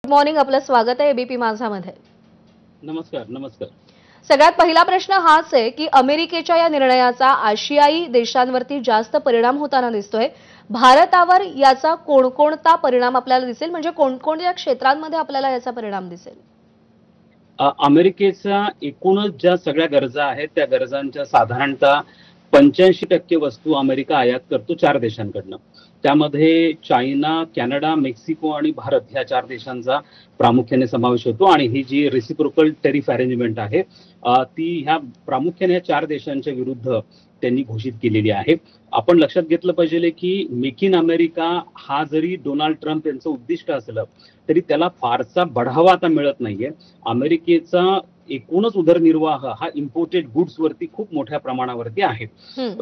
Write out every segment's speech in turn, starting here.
Morning, आपलं स्वागत आहे एबीपी माझामध्ये. नमस्कार. नमस्कार. सगळ्यात पहिला प्रश्न हाच आहे की अमेरिकेच्या या निर्णयाचा आशियाई देशांवरती जास्त परिणाम होताना दिसतोय. भारतावर याचा कोणकोणता परिणाम आपल्याला दिसेल, म्हणजे कोणकोणत्या क्षेत्रांमध्ये आपल्याला याचा परिणाम दिसेल? अमेरिकेचा एकूणच ज्या सगळ्या गरजा आहेत त्या गरजांच्या साधारणतः 85% वस्तू अमेरिका आयात करतो 4 देशांकडनं. त्यामध्ये चायना, कॅनडा, मेक्सिको आणि भारत ह्या 4 देशांचा प्रामुख्याने समावेश होतो. आणि ही जी रेसिप्रोकल टेरिफ अरेंजमेंट आहे ती ह्या प्रामुख्याने 4 देशांच्या विरुद्ध त्यांनी घोषित केलेली आहे. आपण लक्षात घेतलं पाहिजे की मेक इन अमेरिका हा जरी डोनाल्ड ट्रम्प यांचं उद्दिष्ट असलं तरी त्याला फारसा बढावा आता मिळत नाहीये. अमेरिकेचा एकूणच उदरनिर्वाह हा इम्पोर्टेड गुड्स वरती खूप मोठ्या प्रमाणावरती आहे.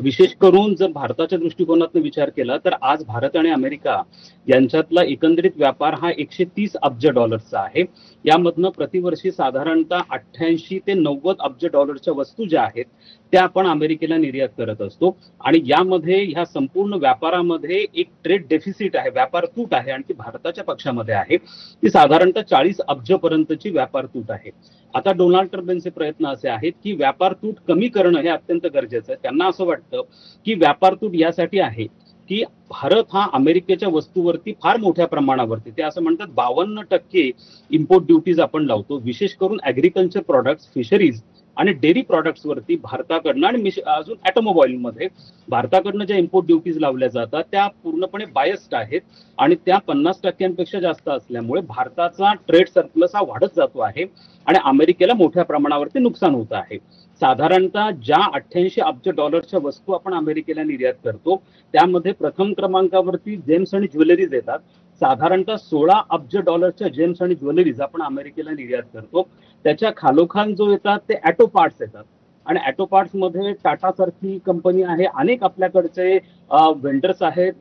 विशेष करून जर भारताच्या दृष्टिकोनातून विचार केला तर आज भारत आणि अमेरिका यांच्यातला एकंदरीत व्यापार हा 130 अब्ज डॉलर्सचा आहे. यामधनं प्रतिवर्षी साधारणतः 88 ते 90 अब्ज डॉलरच्या वस्तू ज्या आहेत त्या आपण अमेरिकेला निर्यात करत असतो. आणि यामध्ये ह्या संपूर्ण व्यापारामध्ये एक ट्रेड डेफिसिट आहे, व्यापार तूट आहे, आणि ती भारताच्या पक्षामध्ये आहे. ती साधारणतः 40 अब्ज पर्यंतची व्यापार तूट आहे. आता डोनाल्ड ट्रम्प यांचे प्रयत्न असे आहेत की व्यापार तूट कमी करणं हे अत्यंत गरजेचं आहे. त्यांना असं वाटतं की व्यापार तूट यासाठी आहे की भारत हा अमेरिकेच्या वस्तूवरती फार मोठ्या प्रमाणावरती, ते असं म्हणतात 52% इम्पोर्ट ड्युटीज आपण लावतो. विशेष करून ऍग्रिकल्चर प्रॉडक्ट्स, फिशरीज आणि डेअरी प्रॉडक्ट्स वरती भारताकडनं, आणि अजून ऑटोमोबाईल मध्ये भारताकडनं ज्या इम्पोर्ट ड्युटीज लावल्या जातात त्या पूर्णपणे बायस्ड आहेत. आणि त्या 50% जास्त असल्यामुळे भारताचा ट्रेड सरप्लस हा वाढत जातो आहे आणि अमेरिकेला मोठ्या प्रमाणावरती नुकसान होत आहे. साधारणतः ज्या 88 अब्ज डॉलरच्या वस्तू आपण अमेरिकेला निर्यात करतो त्यामध्ये प्रथम क्रमांकावरती जेम्स आणि ज्वेलरीज येतात. साधारणतः 16 अब्ज डॉलरच्या जेम्स आणि ज्वेलरीज आपण अमेरिकेला निर्यात करतो. त्याच्या खालोखाल जो येतात ते ऑटो पार्ट्स येतात. आणि ऑटो पार्ट्स मध्ये टाटा सारखी कंपनी आहे, अनेक आपल्याकडचे वेंडर्स आहेत,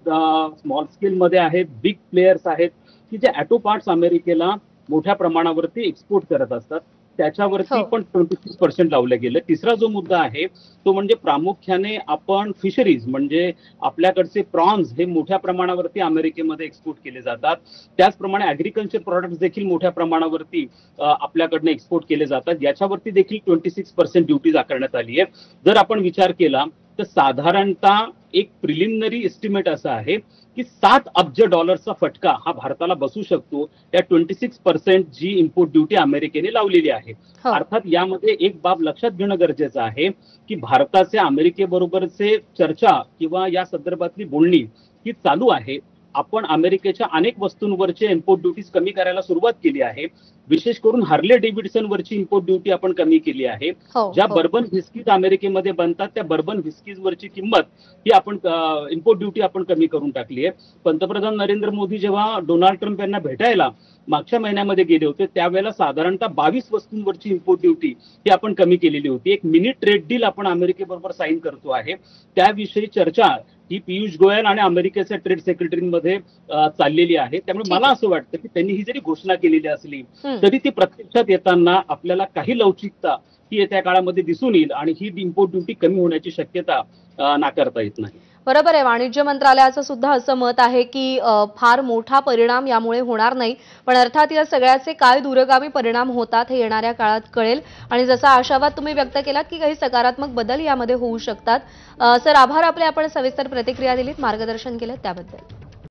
स्मॉल स्केल मध्ये आहेत, बिग प्लेयर्स आहेत की जे ऑटो पार्ट्स अमेरिकेला मोठ्या प्रमाणावरती एक्सपोर्ट करत असतात. त्याच्यावरती पण 26% लावलं गेलं. तिसरा जो मुद्दा आहे तो म्हणजे प्रामुख्याने आपण फिशरीज, म्हणजे आपल्याकडचे प्रॉन्स हे मोठ्या प्रमाणावरती अमेरिकेमध्ये एक्सपोर्ट केले जातात. त्याचप्रमाणे ऍग्रिकल्चर प्रॉडक्ट्स देखील मोठ्या प्रमाणावरती आपल्याकडनं एक्सपोर्ट केले जातात. याच्यावरती देखील 26% ड्युटीज आकारण्यात आली आहे. जर आपण विचार केला तर साधारणतः एक प्रिलिमिनरी एस्टिमेट असा आहे की 7 अब्ज डॉलरचा फटका हा भारताला बसू शकतो या 26% जी इम्पोर्ट ड्युटी अमेरिकेने लावलेली आहे. अर्थात यामध्ये एक बाब लक्षात घेणं गरजेचं आहे की भारताचे अमेरिकेबरोबरचे चर्चा किंवा या संदर्भातली बोलणी ही चालू आहे. आपण अमेरिकेच्या अनेक वस्तूंवरचे इम्पोर्ट ड्युटीज कमी करायला सुरुवात केली आहे. विशेष करून हार्ले डेव्हिडसन वरची इम्पोर्ट ड्युटी आपण कमी केली आहे. ज्या बर्बन व्हिस्कीज अमेरिकेमध्ये बनतात त्या बर्बन व्हिस्कीज वरची किंमत ही आपण इम्पोर्ट ड्युटी आपण कमी करून टाकली आहे. पंतप्रधान नरेंद्र मोदी जेव्हा डोनाल्ड ट्रम्प यांना भेटायला मागच्या महिन्यामध्ये गेले होते त्यावेळेला साधारणतः 22 वस्तूंवरची इम्पोर्ट ड्युटी ही आपण कमी केलेली होती. एक मिनी ट्रेड डील आपण अमेरिकेबरोबर साईन करतो आहे. त्याविषयी चर्चा ही पियुष गोयल आणि अमेरिकेच्या ट्रेड सेक्रेटरीमध्ये चाललेली आहे. त्यामुळे मला असं वाटतं की त्यांनी ही जरी घोषणा केलेली असली तरी ती प्रत्यक्षात येताना आपल्याला काही लवचिकता ही येत्या काळामध्ये दिसून येईल आणि ही इम्पोर्ट ड्युटी कमी होण्याची शक्यता नाकारता येत नाही. बरोबर आहे. वाणिज्य मंत्रालयाचं सुद्धा असं मत आहे की फार मोठा परिणाम यामुळे होणार नाही, पण अर्थात या सगळ्याचे काय दूरगामी परिणाम होतात हे येणाऱ्या काळात कळेल. आणि जसा आशावाद तुम्ही व्यक्त केलात की काही सकारात्मक बदल यामध्ये होऊ शकतात. सर, आभार आपले. आपण सविस्तर प्रतिक्रिया दिलीत, मार्गदर्शन केलं त्याबद्दल.